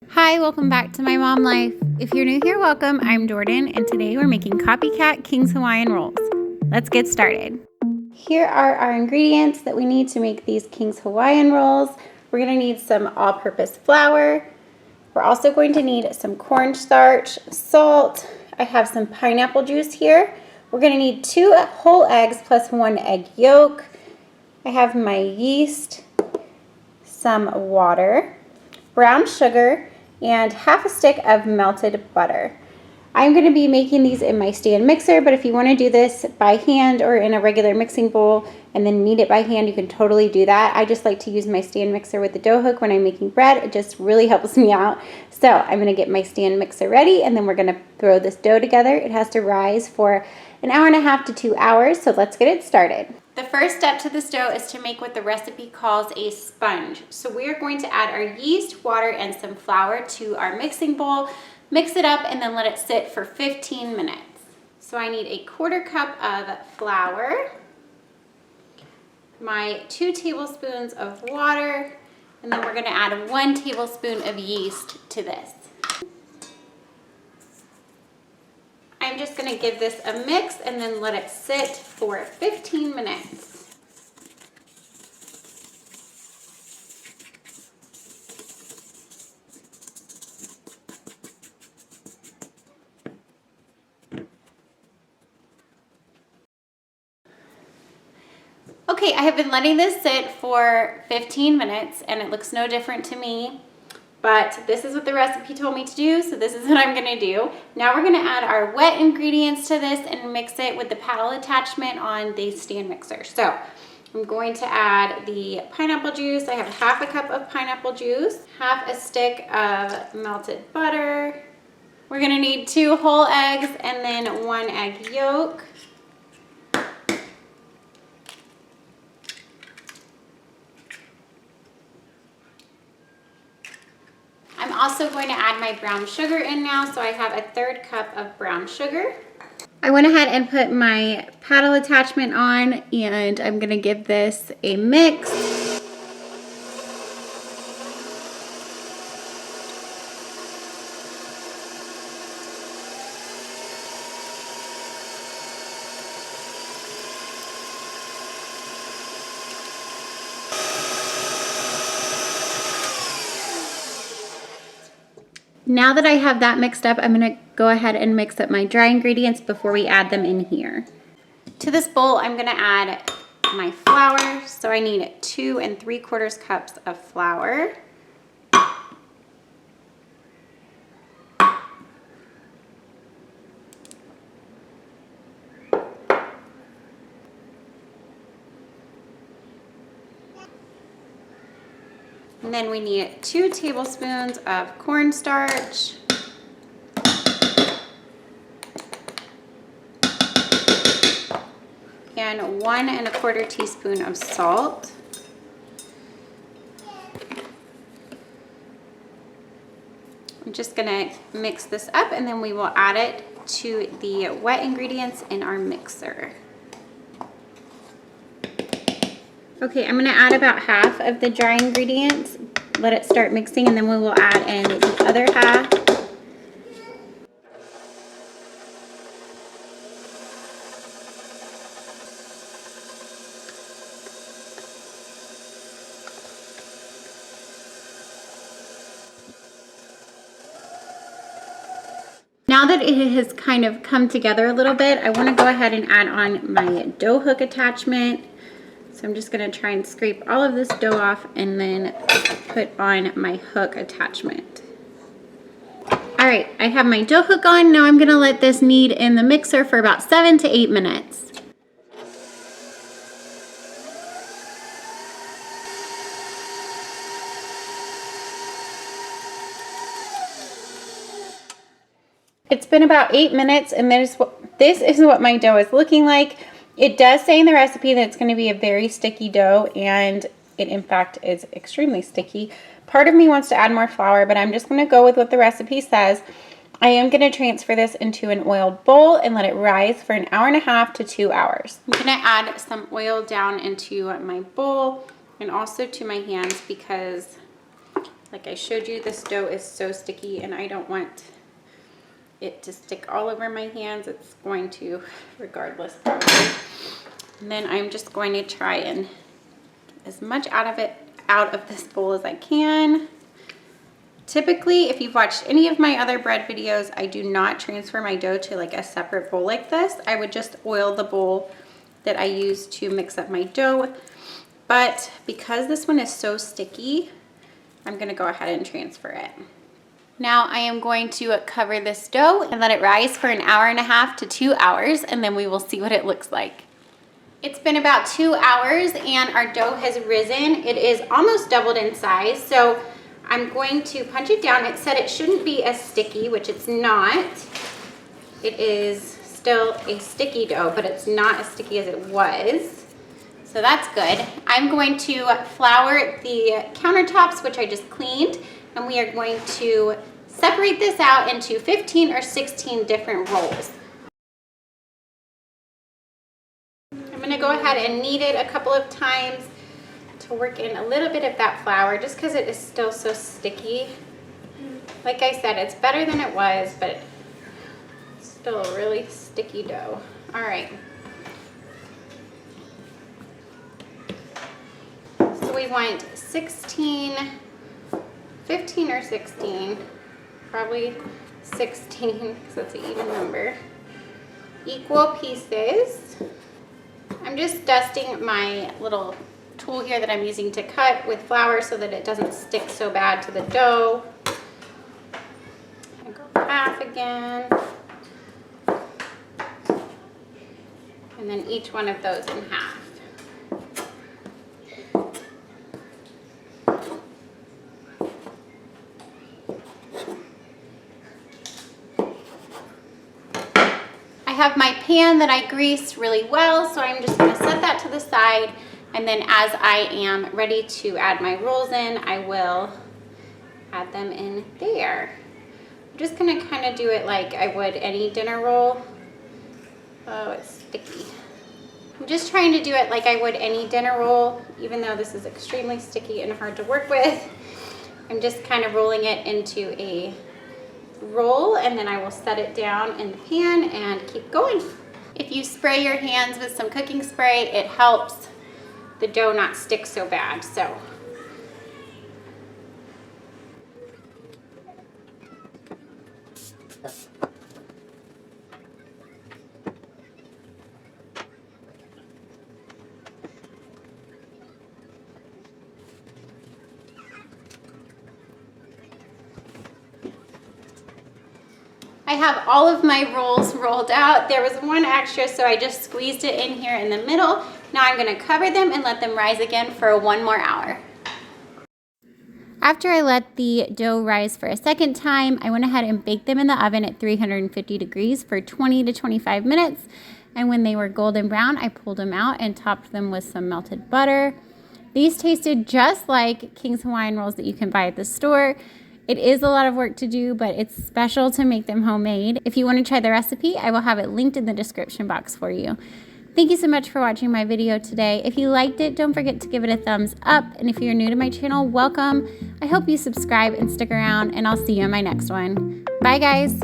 Hi, welcome back to My Mom Life. If you're new here, welcome. I'm Jordan, and today we're making Copycat Kings Hawaiian Rolls. Let's get started. Here are our ingredients that we need to make these Kings Hawaiian Rolls. We're going to need some all-purpose flour. We're also going to need some cornstarch, salt. I have some pineapple juice here. We're going to need 2 whole eggs plus 1 egg yolk. I have my yeast, some water, brown sugar, and half a stick of melted butter. I'm going to be making these in my stand mixer, but if you want to do this by hand or in a regular mixing bowl and then knead it by hand, you can totally do that. I just like to use my stand mixer with the dough hook when I'm making bread. It just really helps me out. So I'm going to get my stand mixer ready, and then we're going to throw this dough together. It has to rise for an hour and a half to 2 hours, so let's get it started. The first step to this dough is to make what the recipe calls a sponge. So we are going to add our yeast, water, and some flour to our mixing bowl, mix it up, and then let it sit for 15 minutes. So I need a 1/4 cup of flour, my 2 tablespoons of water, and then we're going to add 1 tablespoon of yeast to this. I'm just going to give this a mix and then let it sit for 15 minutes. Okay, I have been letting this sit for 15 minutes and it looks no different to me. But this is what the recipe told me to do, so this is what I'm gonna do. Now we're gonna add our wet ingredients to this and mix it with the paddle attachment on the stand mixer. So I'm going to add the pineapple juice. I have half a cup of pineapple juice, half a stick of melted butter. We're gonna need 2 whole eggs and then 1 egg yolk. I'm also going to add my brown sugar in now, so I have a 1/3 cup of brown sugar. I went ahead and put my paddle attachment on, and I'm going to give this a mix. Now that I have that mixed up, I'm gonna go ahead and mix up my dry ingredients before we add them in here. To this bowl, I'm gonna add my flour. So I need 2 3/4 cups of flour. And then we need 2 tablespoons of cornstarch. And 1 1/4 teaspoon of salt. I'm just gonna mix this up and then we will add it to the wet ingredients in our mixer. Okay, I'm gonna add about half of the dry ingredients, let it start mixing, and then we will add in the other half. Now that it has kind of come together a little bit, I wanna go ahead and add on my dough hook attachment. So I'm just gonna try and scrape all of this dough off and then put on my hook attachment. All right, I have my dough hook on. Now I'm gonna let this knead in the mixer for about 7 to 8 minutes. It's been about 8 minutes, and this is what my dough is looking like. It does say in the recipe that it's going to be a very sticky dough, and it in fact is extremely sticky. Part of me wants to add more flour, but I'm just going to go with what the recipe says. I am going to transfer this into an oiled bowl and let it rise for an hour and a half to 2 hours. I'm going to add some oil down into my bowl and also to my hands because Like I showed you, this dough is so sticky and I don't want it to stick all over my hands. It's going to regardless probably. And then I'm just going to try and get as much out of this bowl as I can. Typically, if you've watched any of my other bread videos, I do not transfer my dough to like a separate bowl like this. I would just oil the bowl that I use to mix up my dough. But because this one is so sticky, I'm gonna go ahead and transfer it. Now I am going to cover this dough and let it rise for an hour and a half to 2 hours, and then we will see what it looks like. It's been about 2 hours and our dough has risen. It is almost doubled in size, so I'm going to punch it down. It said it shouldn't be as sticky, which it's not. It is still a sticky dough, but it's not as sticky as it was. So that's good. I'm going to flour the countertops, which I just cleaned, and we are going to separate this out into 15 or 16 different rolls. I'm gonna go ahead and knead it a couple of times to work in a little bit of that flour, just because it is still so sticky. Like I said, it's better than it was, but it's still a really sticky dough. All right. So we want 15 or 16, probably 16 because that's an even number, equal pieces. I'm just dusting my little tool here that I'm using to cut with flour so that it doesn't stick so bad to the dough. I go half again. And then each one of those in half. I have my pan that I greased really well, so I'm just going to set that to the side, and then as I am ready to add my rolls in, I will add them in there. I'm just going to kind of do it like I would any dinner roll. Oh, it's sticky. I'm just trying to do it like I would any dinner roll, even though this is extremely sticky and hard to work with. I'm just kind of rolling it into a roll, and then I will set it down in the pan and keep going. If you spray your hands with some cooking spray, it helps the dough not stick so bad. So I have all of my rolls rolled out. There was one extra, so I just squeezed it in here in the middle. Now I'm going to cover them and let them rise again for 1 more hour. After I let the dough rise for a second time, I went ahead and baked them in the oven at 350 degrees for 20 to 25 minutes. And when they were golden brown, I pulled them out and topped them with some melted butter. These tasted just like Kings Hawaiian Rolls that you can buy at the store. It is a lot of work to do, but it's special to make them homemade. If you want to try the recipe, I will have it linked in the description box for you. Thank you so much for watching my video today. If you liked it, don't forget to give it a thumbs up. And if you're new to my channel, welcome. I hope you subscribe and stick around, and I'll see you in my next one. Bye, guys.